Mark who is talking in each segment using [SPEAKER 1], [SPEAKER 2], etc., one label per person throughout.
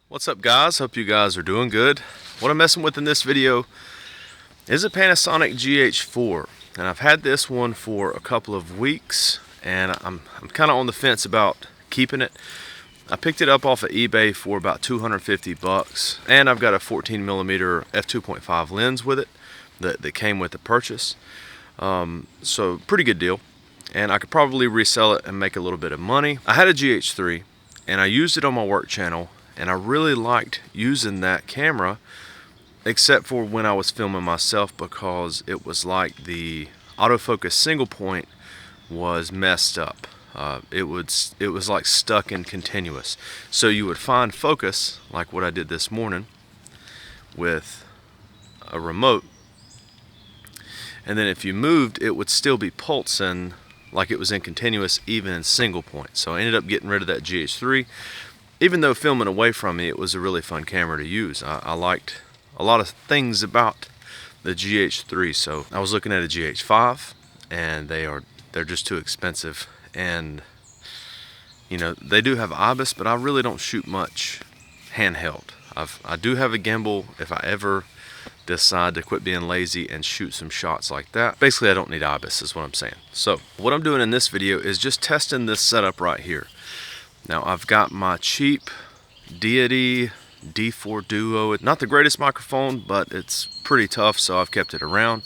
[SPEAKER 1] What's up, guys? Hope you guys are doing good. What I'm messing with in this video is a Panasonic GH4, and I've had this one for a couple of weeks, and I'm kind of on the fence about keeping it. I picked it up off of eBay for about 250 bucks, and I've got a 14mm f2.5 lens with it that came with the purchase. So pretty good deal, and I could probably resell it and make a little bit of money. I had a GH3 and I used it on my work channel, and I really liked using that camera, except for when I was filming myself, because it was like the autofocus single point was messed up. It was like stuck in continuous. So you would find focus, like what I did this morning with a remote, and then if you moved, it would still be pulsing like it was in continuous, even in single point. So I ended up getting rid of that GH3. Even though filming away from me, it was a really fun camera to use. I liked a lot of things about the GH3, so I was looking at a GH5, and they're just too expensive. And you know, they do have IBIS, but I really don't shoot much handheld. I do have a gimbal if I ever decide to quit being lazy and shoot some shots like that. Basically, I don't need IBIS is what I'm saying. So what I'm doing in this video is just testing this setup right here. Now I've got my cheap Deity D4 Duo. Not the greatest microphone, but it's pretty tough, so I've kept it around,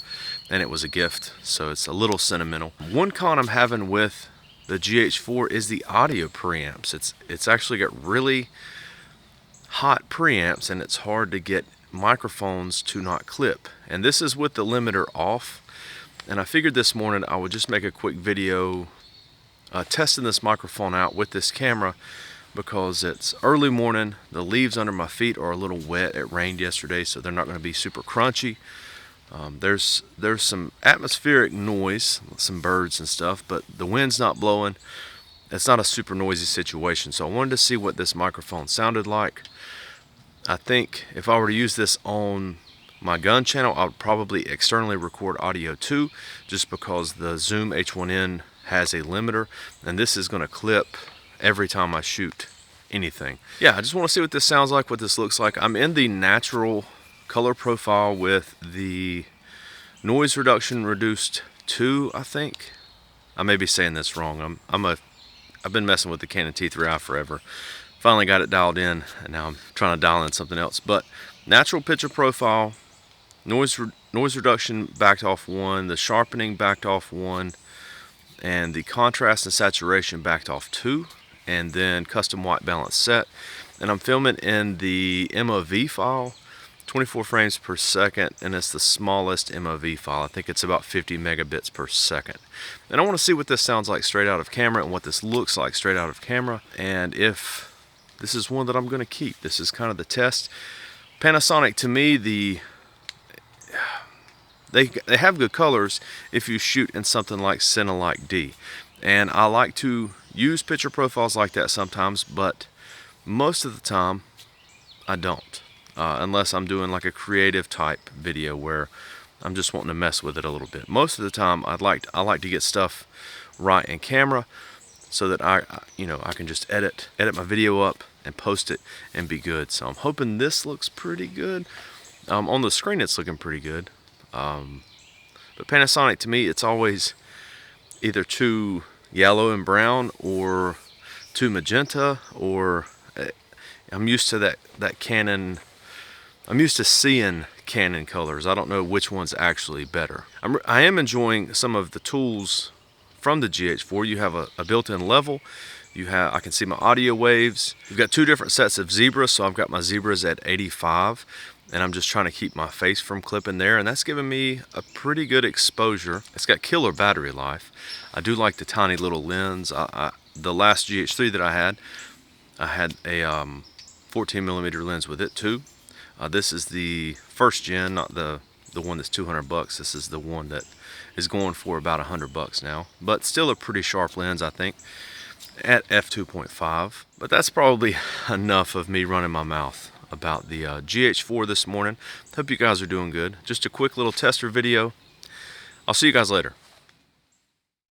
[SPEAKER 1] and it was a gift, so it's a little sentimental. One con I'm having with the GH4 is the audio preamps. It's actually got really hot preamps, and it's hard to get microphones to not clip. And this is with the limiter off, and I figured this morning I would just make a quick video testing this microphone out with this camera, because it's early morning. The leaves under my feet are a little wet. It rained yesterday, so they're not going to be super crunchy. There's some atmospheric noise, some birds and stuff, but the wind's not blowing. It's not a super noisy situation, so I wanted to see what this microphone sounded like. I think if I were to use this on my gun channel, I would probably externally record audio too, just because the Zoom H1N has a limiter, and this is going to clip every time I shoot anything. Yeah, I just want to see what this sounds like, what this looks like. I'm in the natural color profile with the noise reduction reduced to, I think. I may be saying this wrong. I've been messing with the Canon T3i forever. Finally got it dialed in, and now I'm trying to dial in something else. But natural picture profile, noise reduction backed off 1, the sharpening backed off 1, and the contrast and saturation backed off 2, and then custom white balance set. And I'm filming in the MOV file, 24 frames per second, and it's the smallest MOV file. I think it's about 50 megabits per second. And I want to see what this sounds like straight out of camera, and what this looks like straight out of camera, and if this is one that I'm going to keep. This is kind of the test. Panasonic, to me, they have good colors if you shoot in something like Cinelike D. And I like to use picture profiles like that sometimes, but most of the time I don't. Unless I'm doing like a creative type video where I'm just wanting to mess with it a little bit. Most of the time I like to get stuff right in camera, so that I can just edit my video up and post it and be good. So I'm hoping this looks pretty good. On the screen it's looking pretty good. But Panasonic, to me, it's always either too yellow and brown or too magenta, or I'm used to that Canon. I'm used to seeing Canon colors. I don't know which one's actually better. I am enjoying some of the tools from the GH4. You have a built-in level. I can see my audio waves. You've got 2 different sets of zebras, so I've got my zebras at 85, and I'm just trying to keep my face from clipping there, and that's giving me a pretty good exposure. It's got killer battery life. I do like the tiny little lens. The last GH3 that I had a 14mm lens with it too. This is the first gen, not the one that's 200 bucks. This is the one that is going for about 100 bucks now, but still a pretty sharp lens, I think, at f2.5. But that's probably enough of me running my mouth about the GH4 this morning. Hope you guys are doing good. Just a quick little tester video. I'll see you guys later.